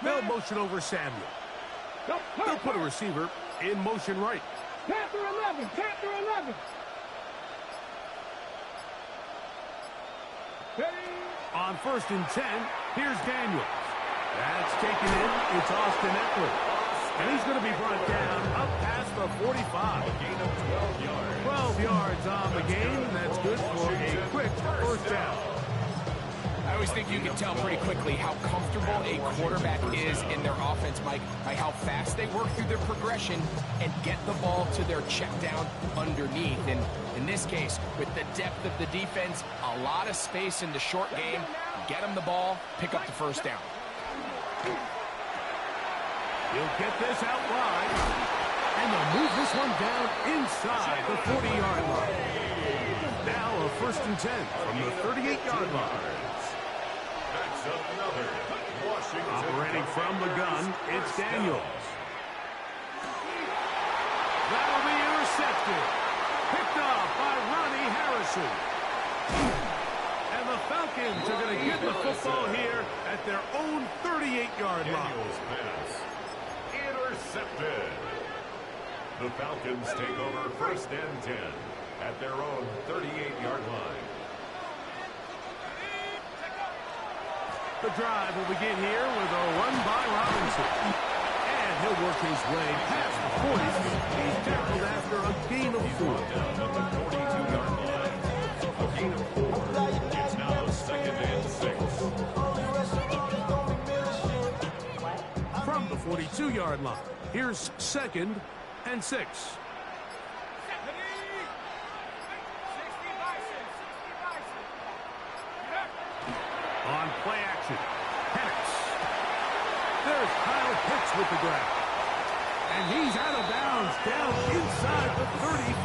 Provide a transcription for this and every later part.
They'll motion over Samuel. They'll put a receiver in motion right. Panther 11, Panther 11. On 1st and 10, here's Daniels. That's taken in. It's Austin Eckler. And he's going to be brought down up past the 45. A gain of 12 yards. 12 yards on the game. That's good for a quick first down. I always think you can tell pretty quickly how comfortable a quarterback is in their offense, Mike, by how fast they work through their progression and get the ball to their check down underneath. And in this case, with the depth of the defense, a lot of space in the short game, get them the ball, pick up the first down. He'll get this out wide, and they'll move this one down inside the 40-yard line. Now a 1st and 10 from the 38-yard line. That's another. Washington. Operating from the gun, it's Daniels. That'll be intercepted. Picked off by Ronnie Harrison. And the Falcons are going to get the football here at their own 38-yard line. Daniels pass. Intercepted. The Falcons take over 1st and 10 at their own 38-yard line. The drive will begin here with a run by Robinson. And he'll work his way past the 40. He's tackled after a gain of 4. Down at the 42-yard line. A gain of 4. It's now 2nd and 6. From the 42-yard line, here's 2nd and 6. On play action, Penix. There's Kyle Pitts with the grab. And he's out of bounds down inside the 35.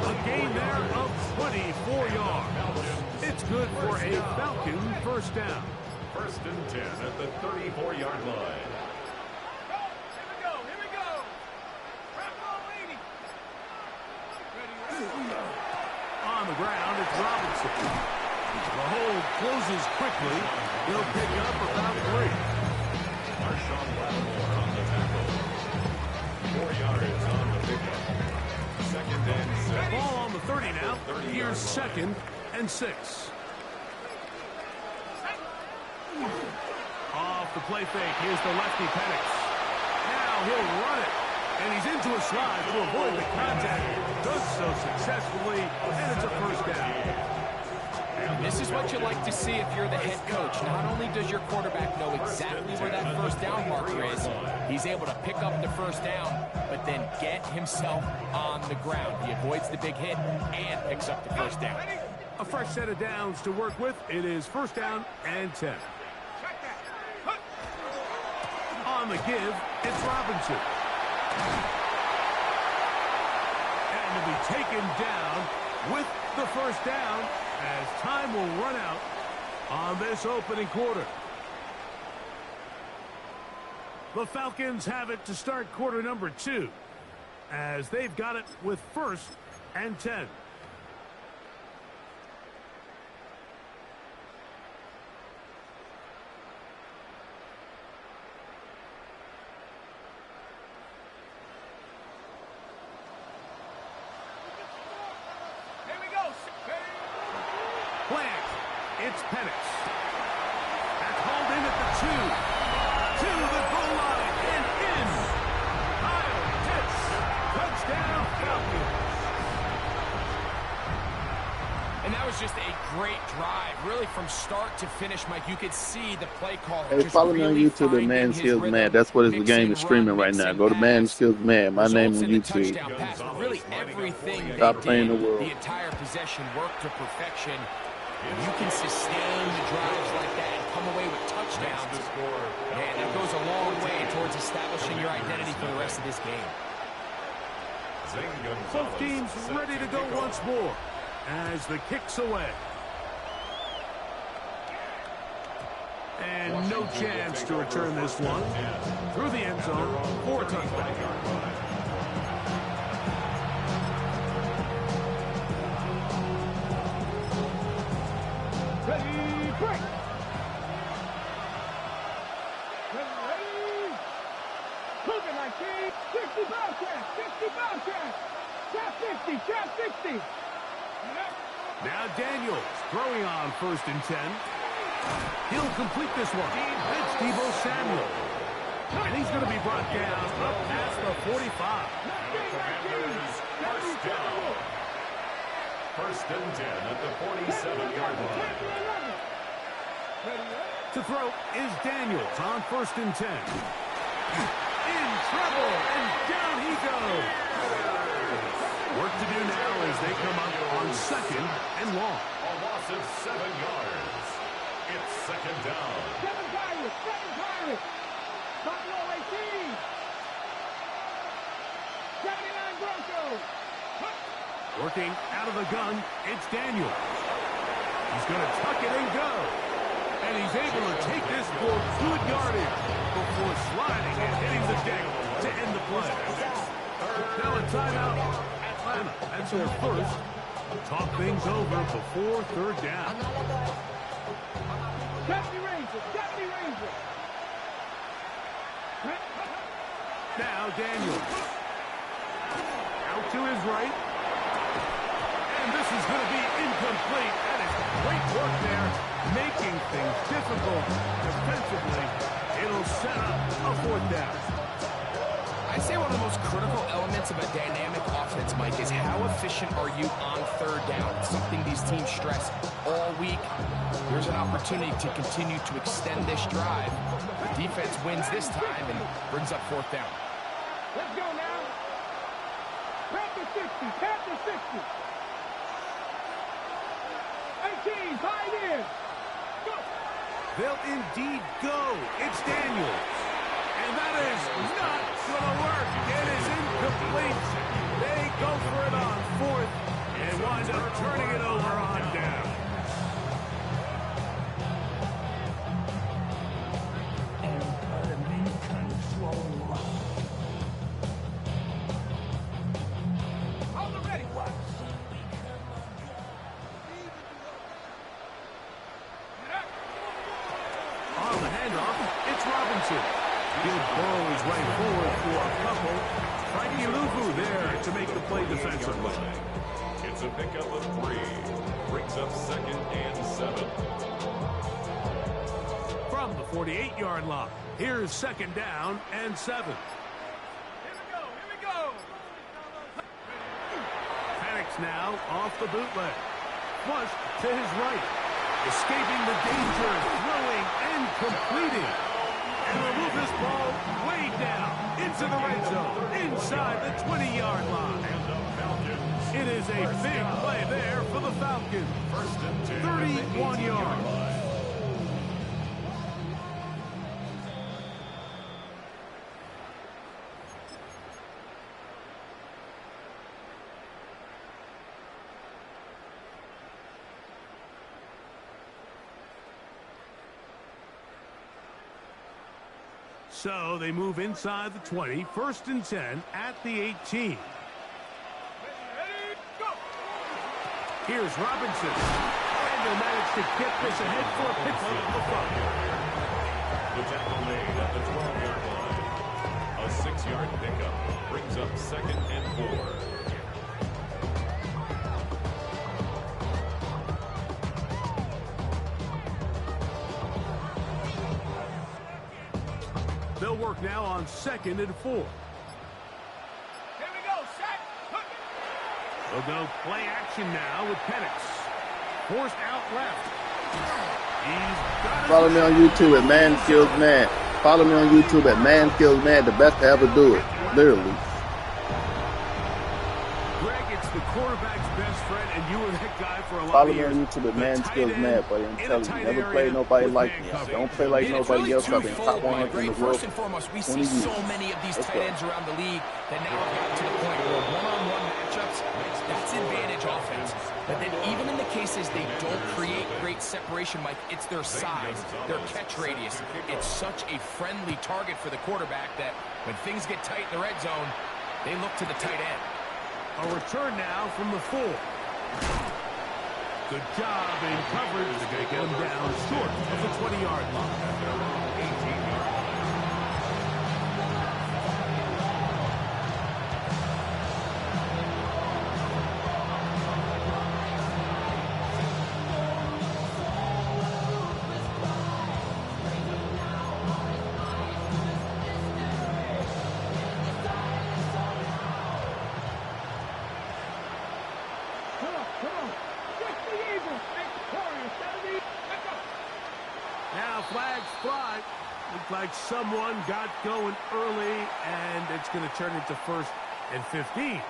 A gain there of 24 yards. It's good for a Falcon first down. 1st and 10 at the 34-yard line. On the ground, it's Robinson. The hold closes quickly. He'll pick up about 3. Marshawn Lattimore on the tackle. 4 yards on the pickup. 2nd and 6. Ball on the 30 now. Here's 2nd and 6. Off the play fake. Here's the lefty Penix. Now he'll run it. And he's into a slide to avoid the contact. Does so successfully. And it's a first down. This is what you like to see if you're the head coach. Not only does your quarterback know exactly where that first down marker is, he's able to pick up the first down, but then get himself on the ground. He avoids the big hit and picks up the first down. A fresh set of downs to work with. It is 1st down and 10. On the give, it's Robinson. And to be taken down with the first down as time will run out on this opening quarter. The Falcons have it to start quarter number 2 as they've got it with 1st and 10. Plant. It's Penix. That's hauled in at the 2. To the goal line and in. Kyle Pitts. Touchdown Falcons. And that was just a great drive, really from start to finish, Mike. You could see the play call. Hey, follow me on YouTube at Man Skills Man. That's what the game is streaming right now. Go to Man Skills Man. My name on YouTube. Really everything Stop playing the world. The entire possession worked to perfection. You can sustain the drives like that and come away with touchdowns. Man, that goes a long way towards establishing your identity for the rest of this game. Both teams ready to go once more as the kick's away. And no chance to return this one through the end zone for a touchdown. 60, trap 60. Now Daniels throwing on 1st and 10. He'll complete this one. It's Deebo Samuel. And he's going to be brought down up past the 45. Commanders, first down. 1st and 10 at the 47-yard line. To throw is Daniels on 1st and 10. In trouble, and down he goes. Work to do now as they come up on 2nd and long. A loss of 7 yards. It's 2nd down. 7 Pirates. Buffalo 18. 79 Broncos. Working out of the gun, it's Daniels. He's going to tuck it and go. And he's able to take this for good yardage before sliding and hitting the deck to end the play. Now a timeout, Atlanta. That's their first. Talk things over before 3rd down. Deputy Ranger. Now Daniels. Out to his right. And this is going to be incomplete. That is great work there, making things difficult defensively. It'll set up a 4th down. I'd say one of the most critical elements of a dynamic offense, Mike, is how efficient are you on 3rd down? It's something these teams stress all week. Here's an opportunity to continue to extend this drive. The defense wins this time and brings up 4th down. Let's go now. Panther 60. 18, tied in. Go. They'll indeed go. It's Daniels. And that is not going to work. It is incomplete. They go for it on 4th and wind up turning it over on down. On the handoff, it's Robinson. He'll burrow his way forward for a couple. Frankie Luvu there to make the play defensively. It's a pickup of 3. Brings up 2nd and 7. From the 48-yard line, here's 2nd down and 7. Here we go. Panics now off the bootleg. Flush to his right. Escaping the danger, throwing and completing. And will move this ball way down into the red zone, inside the 20-yard line. And the Falcons. It is a big play there for the Falcons. 1st and 10. 31 yards. So they move inside the 20, 1st and 10 at the 18. Here's Robinson. And they'll manage to get this ahead for a pickup of 5. The tackle made at the 12-yard line. A 6-yard pickup brings up 2nd and 4. They'll work now on 2nd and 4. Here we go, set. They'll go play action now with Penix. Forced out left. He's got it. Follow me on YouTube at Man Skills Man. Follow me on YouTube at Man Skills Man, the best to ever do it. Literally. Greg, it's the quarterback's best friend, and you were that guy for a lot Follow of me years. on YouTube at The Man tight Skills end Man, buddy. I'm in a telling tight you, never area play nobody with like man me. coverage. Don't play like And it's nobody really else. I've been twofold, top Mike. 100 in the First world. and foremost, we 20 see so years. many of these Let's tight go. ends around the league that now have gotten to the point where one-on-one matchups, that's advantage offense. But then even in the cases they don't create great separation, Mike, it's their size, their catch radius. It's such a friendly target for the quarterback that when things get tight in the red zone, they look to the tight end. A return now from the 4. Good job in coverage to get him down short of the 20-yard line. Come on. Just the Eagles. Victorious. 70. Let's go. Now flags fly. Looks like someone got going early, and it's going to turn into 1st and 15.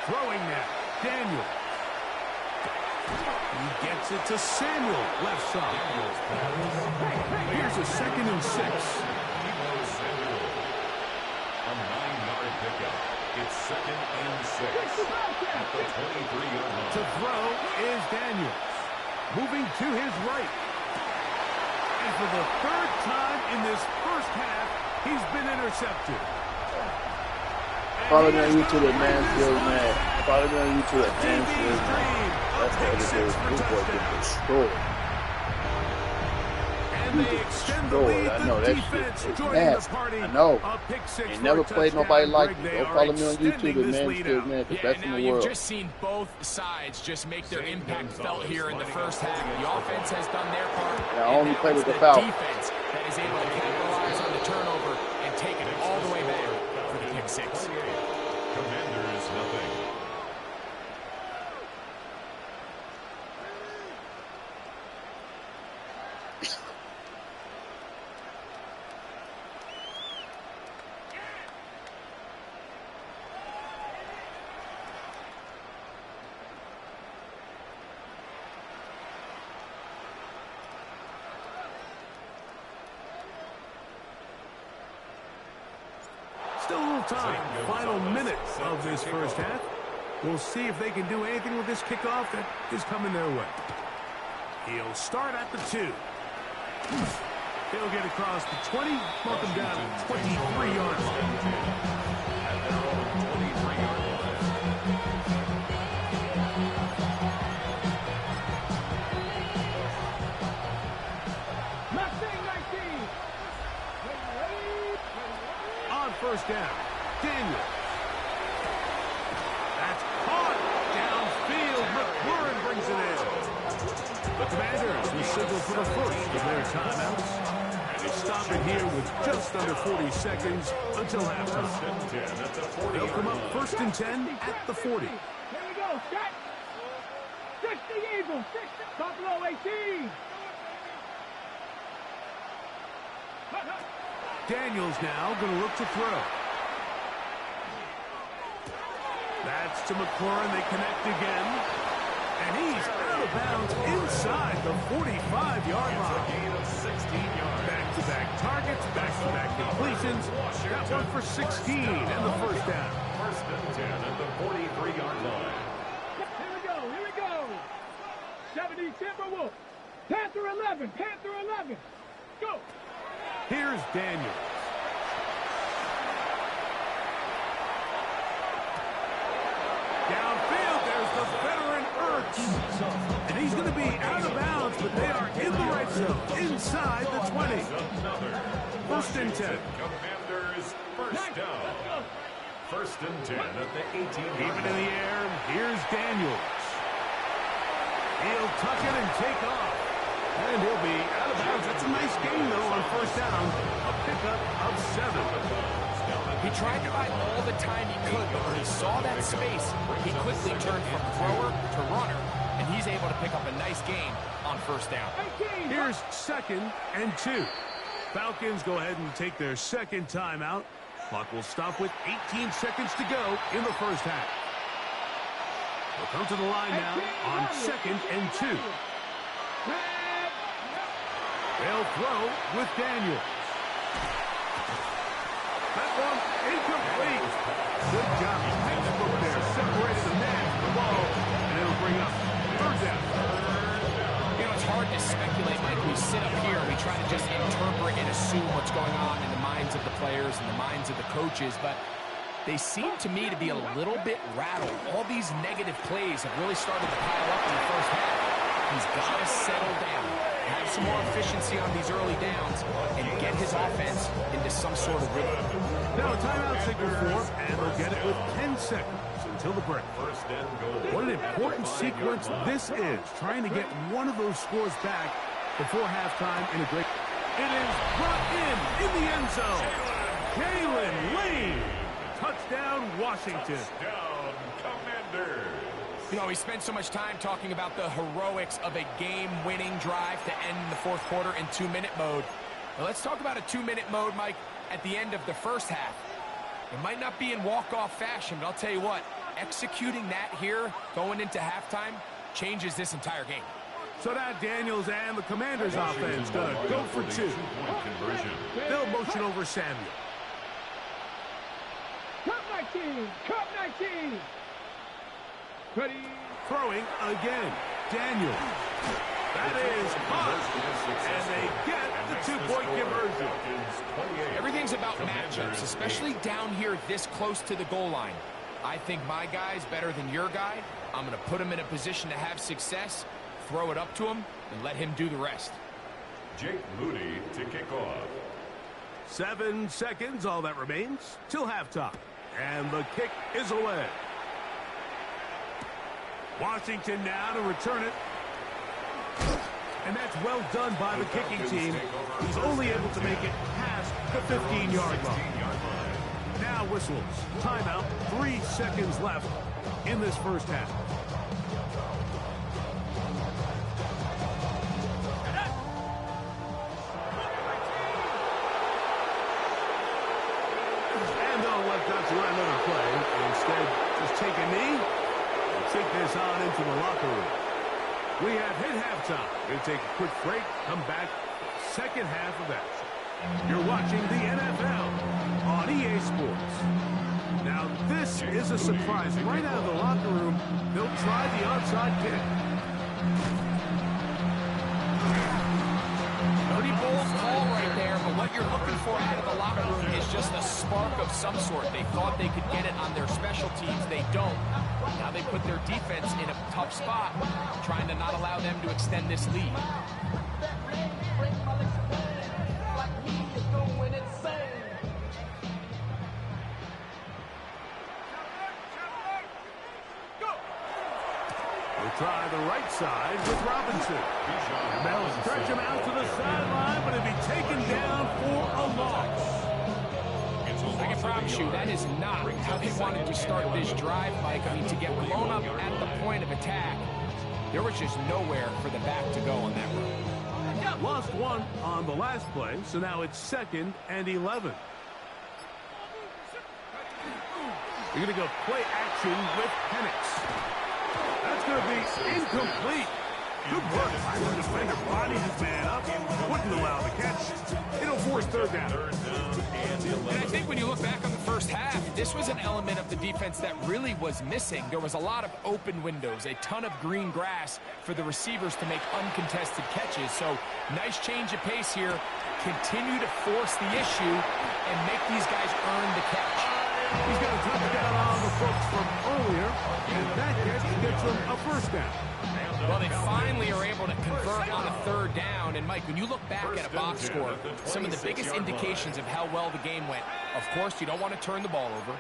Throwing now, Daniel. He gets it to Samuel, left side. Here's a 2nd and 6. A 9-yard pickup. It's 2nd and 6 at the 23-yard line. To throw is Daniels. Moving to his right. And for the 3rd time in this first half, he's been intercepted. Follow me on YouTube at Man Skills Man. Follow me on YouTube at Man Skills Man. That's what it is. This boy getting destroyed. And they extend the lead. I know that Defense shit is joining the nasty. party. I know. A pick six Ain't for never a played touchdown. nobody like me. Greg, Go they follow are me on YouTube extending at this Man lead Skills out. Man, because Yeah, that's and in now the you've world. just seen both sides just make their impact felt here in the first half. The offense has done their part. And I only play with the the Falcons. defense that is able to capitalize on the turnover and take it all the way back for the pick six. Commanders, nothing. Still a little time. Final minute of this first half. We'll see if they can do anything with this kickoff that is coming their way. He'll start at the 2. He'll get across the 20, mark him down at 23-yard line. At their own 23-yard line. Mustang 19. On first down, Daniel. That's caught downfield. McLaurin brings it in. The Commanders will signal for the first of their timeouts. And they stop it here with just under 40 seconds until halftime. They'll come up 1st and 10 at the 40. Here we go. Set. 60 Eagles. 60. Buffalo 18. Daniels now going to look to throw. That's to McLaurin. They connect again. And he's out of bounds inside the 45-yard line. Gain of 16 yards. Back-to-back targets, back-to-back completions. That one for 16 and the first down. 1st and 10 at the 43-yard line. Here we go. Here we go. 70 Timberwolves. Panther 11. Panther 11. Go. Here's Daniels. Downfield, there's the veteran Ertz. And he's going to be out of bounds, but they are in the right zone, inside the 20. 1st and 10. Commanders, first down. 1st and 10 at the 18-yard Even in the air, here's Daniels. He'll tuck it and take off. And he'll be out of bounds. That's a nice gain, though, on first down. A pickup of 7. He tried to buy all the time he could, but when he saw that space, he quickly turned from thrower to runner, and he's able to pick up a nice gain on first down. Here's 2nd and 2. Falcons go ahead and take their 2nd timeout. Clock will stop with 18 seconds to go in the first half. They'll come to the line now on 2nd and 2. They'll throw with Daniels. That one incomplete. Good job. Textbook there. Separated the man from the ball, and it'll bring up 3rd down. You know, it's hard to speculate, Mike. We sit up here and we try to just interpret and assume what's going on in the minds of the players and the minds of the coaches, but they seem to me to be a little bit rattled. All these negative plays have really started to pile up in the first half. He's got to settle down, have some more efficiency on these early downs, and get his offense into some sort of rhythm. Now a timeout signal for, and they'll get it with 10 seconds until the break. 1st and goal. What an important sequence this is, trying to get one of those scores back before halftime in a great... It is brought in the end zone. Jalen Lee. Touchdown, Washington. Touchdown, Commanders. You know, we spent so much time talking about the heroics of a game-winning drive to end the fourth quarter in 2-minute mode. Now let's talk about a 2-minute mode, Mike, at the end of the first half. It might not be in walk-off fashion, but I'll tell you what, executing that here, going into halftime, changes this entire game. So that Daniels and the Commanders offense gonna go for two. They'll motion over Samuel. Cup 19. Cup 19. Ready. Throwing again. Daniels. That is hot. And they get the two-point conversion. Everything's about matchups, especially down here this close to the goal line. I think my guy's better than your guy. I'm going to put him in a position to have success, throw it up to him, and let him do the rest. Jake Moody to kick off. 7 seconds, all that remains, till halftime. And the kick is away. Washington now to return it. And that's well done by the kicking team. He's only able to make it past the 15-yard line. Now whistles. Timeout. 3 seconds left in this first half. And they'll let that run another play. Instead, just take a knee and take this on into the locker room. We have hit halftime. We're going to take a quick break, come back, second half of action. You're watching the NFL on EA Sports. Now, this is a surprise. Right out of the locker room, they'll try the onside kick. Pretty bold call right there, but what you're looking for out of the locker room is just a spark of some sort. They thought they could get it on their special teams. They don't. Now they put their defense in a tough spot, trying to not allow them to extend this lead. We'll try the right side with Robinson. And they'll stretch him out to the sideline, but he'll be taken down for a loss. I can promise you that is not how they wanted to start this drive, Mike. I mean, to get blown up at the point of attack, there was just nowhere for the back to go on that run. Lost one on the last play, so now it's 2nd and 11. You're going to go play action with Penix. That's going to be incomplete. Good work by the defender. Body his man up. Wouldn't allow the catch. It'll force third down. And I think when you look back on the first half, this was an element of the defense that really was missing. There was a lot of open windows, a ton of green grass for the receivers to make uncontested catches. So nice change of pace here. Continue to force the issue and make these guys earn the catch. He's got a touchdown on the books from earlier, and that catch gets him a first down. Well, they finally are able to convert on a third down. And, Mike, when you look back at a box score, some of the biggest indications of how well the game went, of course, you don't want to turn the ball over.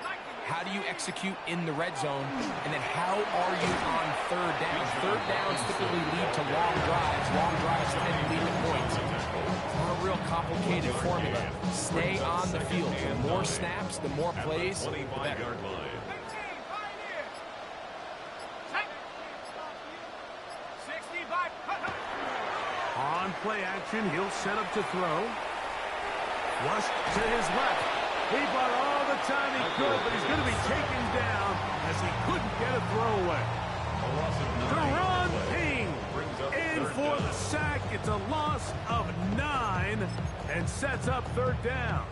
How do you execute in the red zone? And then how are you on third down? Third downs typically lead to long drives. Long drives tend to lead to points. It's not a real complicated formula. Stay on the field. The more snaps, the more plays, the better. On play action, he'll set up to throw. Flush to his left. He bought all the time he could, but he's going to be taken down as he couldn't get a throwaway. To run, King in for the sack. It's a loss of 9 and sets up third down.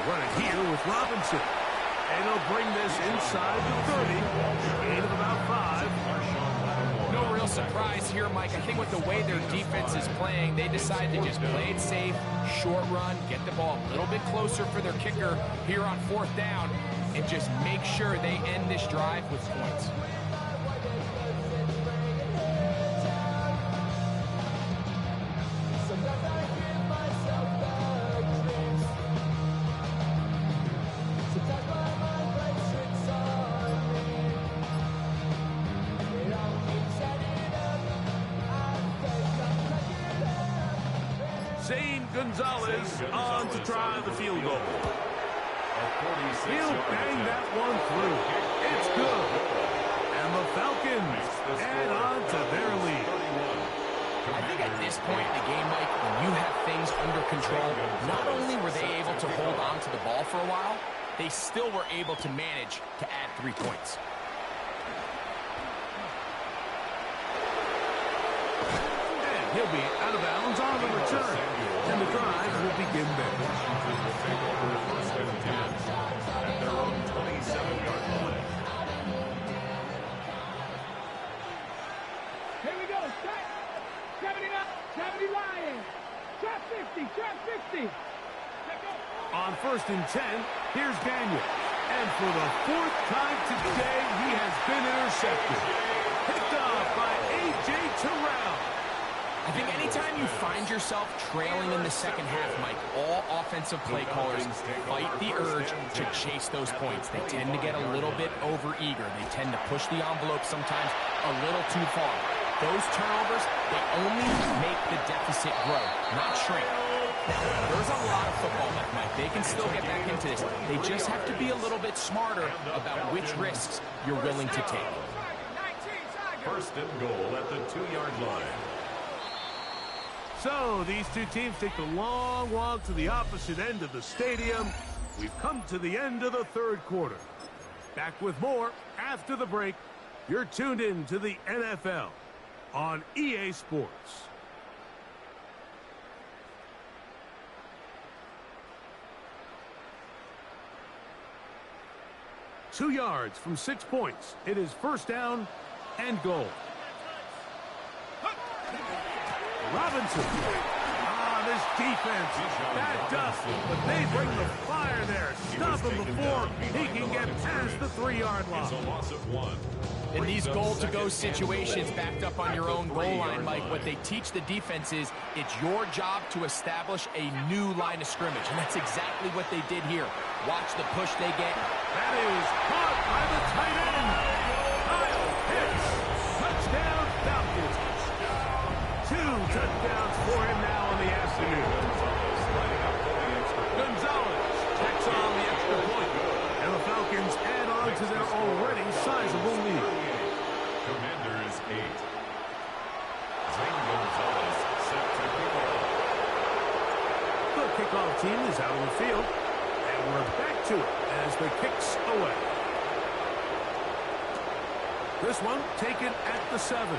Run it here with Robinson. And he'll bring this inside the 30. Gain of about 5. No real surprise here, Mike. I think with the way their defense is playing, they decide to just play it safe, short run, get the ball a little bit closer for their kicker here on fourth down, and just make sure they end this drive with points. Zane Gonzalez on to try the field goal. He'll bang that one through. It's good. And the Falcons add on to their lead. I think at this point in the game, Mike, when you have things under control, not only were they able to hold on to the ball for a while, they still were able to manage to add 3 points. And he'll be out of bounds on the return. And the drive will begin there. At their own 27-yard line. Here we go. Set. 79. 70 Lions. Trap 50. Trap 50. On 1st and 10, here's Daniel. And for the 4th time today, he has been intercepted. Picked off by A.J. Terrell. I think anytime you find yourself trailing in the second half, Mike, all offensive play callers fight the urge to chase those points. They tend to get a little bit overeager. They tend to push the envelope sometimes a little too far. Those turnovers, they only make the deficit grow, not shrink. There's a lot of football left, Mike. They can still get back into this. They just have to be a little bit smarter about which risks you're willing to take. 1st and goal at the 2-yard line. So these two teams take the long walk to the opposite end of the stadium. We've come to the end of the 3rd quarter. Back with more after the break. You're tuned in to the NFL on EA Sports. Two yards from 6 points. It is 1st down and goal. Robinson. This defense backed up, but they bring the fire there. Stop him before he can get past the 3-yard line. It's a loss of 1. In these goal-to-go situations backed up on your own goal line, Mike, what they teach the defense is it's your job to establish a new line of scrimmage, and that's exactly what they did here. Watch the push they get. That is caught by the tight end. Kyle Pitts. Touchdown, Falcons. 2 touchdowns for him now on the afternoon. Gonzalez checks on the extra point. And the Falcons add on to their already sizable lead. Commanders 8. Zane Gonzalez set to kick off. The kickoff team is out on the field. And we're back to it as the kick's away. This one taken at the 7.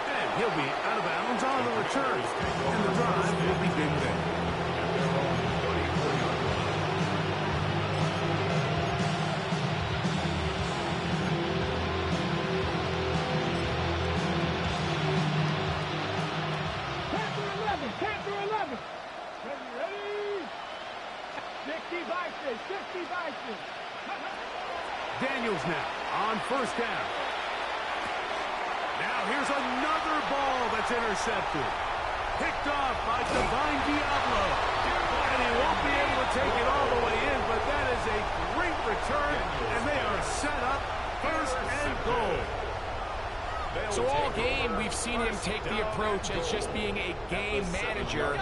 And he'll be out of bounds on the return. And the drive will begin there. Panther 11. Ready? 60 Vikings. 60 Vikings. Daniels now on 1st down. Now here's another ball that's intercepted. Picked off by Divine Diablo. And he won't be able to take it all the way in, but that is a great return, and they are set up 1st and goal. So all game, we've seen him take the approach as just being a game manager.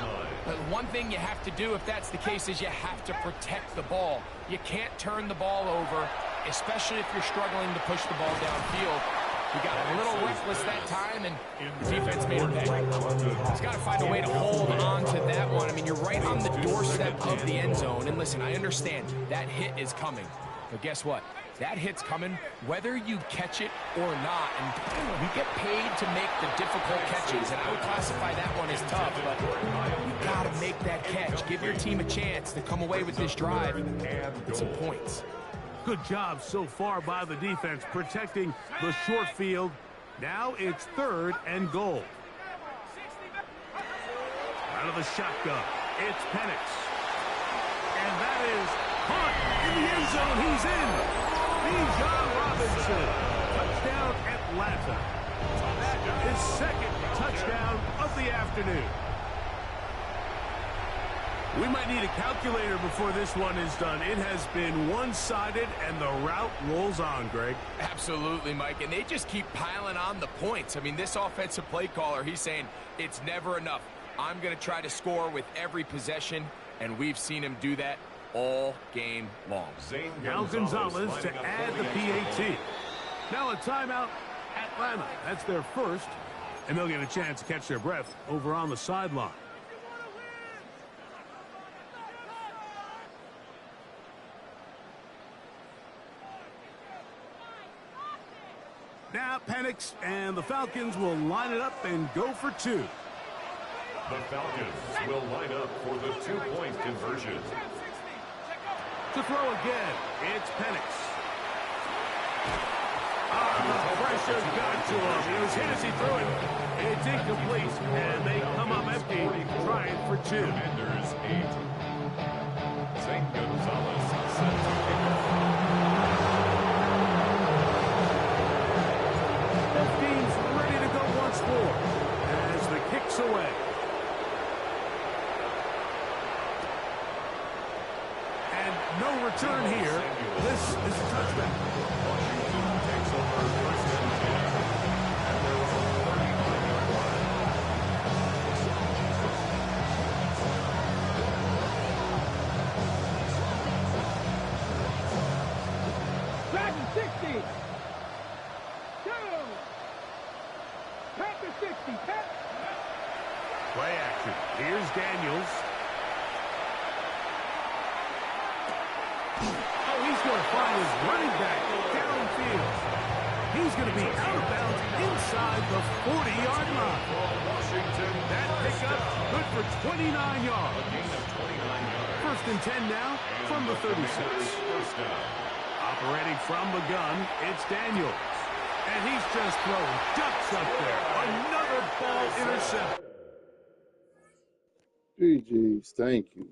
But one thing you have to do if that's the case is you have to protect the ball. You can't turn the ball over, especially if you're struggling to push the ball downfield. He got a little reckless that time, and the defense made him pay. He's got to find a way to hold on to that one. I mean, you're right on the doorstep of the end zone. And listen, I understand that hit is coming. But guess what? That hit's coming whether you catch it or not. And you get paid to make the difficult catches. And I would classify that one as tough, but you got to make that catch. Give your team a chance to come away with this drive and some points. Good job so far by the defense protecting the short field. Now it's 3rd and goal. Out of the shotgun, it's Penix. And that is caught in the end zone. He's in. Bijan Robinson. Touchdown, Atlanta. His 2nd touchdown of the afternoon. We might need a calculator before this one is done. It has been one-sided, and the route rolls on, Greg. Absolutely, Mike, and they just keep piling on the points. I mean, this offensive play caller, he's saying it's never enough. I'm going to try to score with every possession, and we've seen him do that all game long. Now Gonzalez to add the PAT. Now a timeout, Atlanta. That's their first, and they'll get a chance to catch their breath over on the sideline. Now Penix and the Falcons will line it up and go for two. The Falcons will line up for the two-point conversion. To throw again, it's Penix. The pressure got to him. He was hit as he threw it. It's incomplete, and they come up empty, trying for two. Commanders 8. St. Gonzalez set to kick off. Both teams ready to go once more as the kick's away. And no return here. This is a touchback. Washington takes over first and 10 at their own 39-yard line. Back in 60. Go. Back to 60. Back. Play action. Here's Daniels. Oh, he's going to find his running back downfield. He's going to be out of bounds inside the 40-yard line. Washington. That pickup good for 29 yards. A gain of 29 yards. First and 10 now from the 36. First down. Operating from the gun, it's Daniels. And he's just throwing ducks up there. Another ball intercepted. GG's, thank you.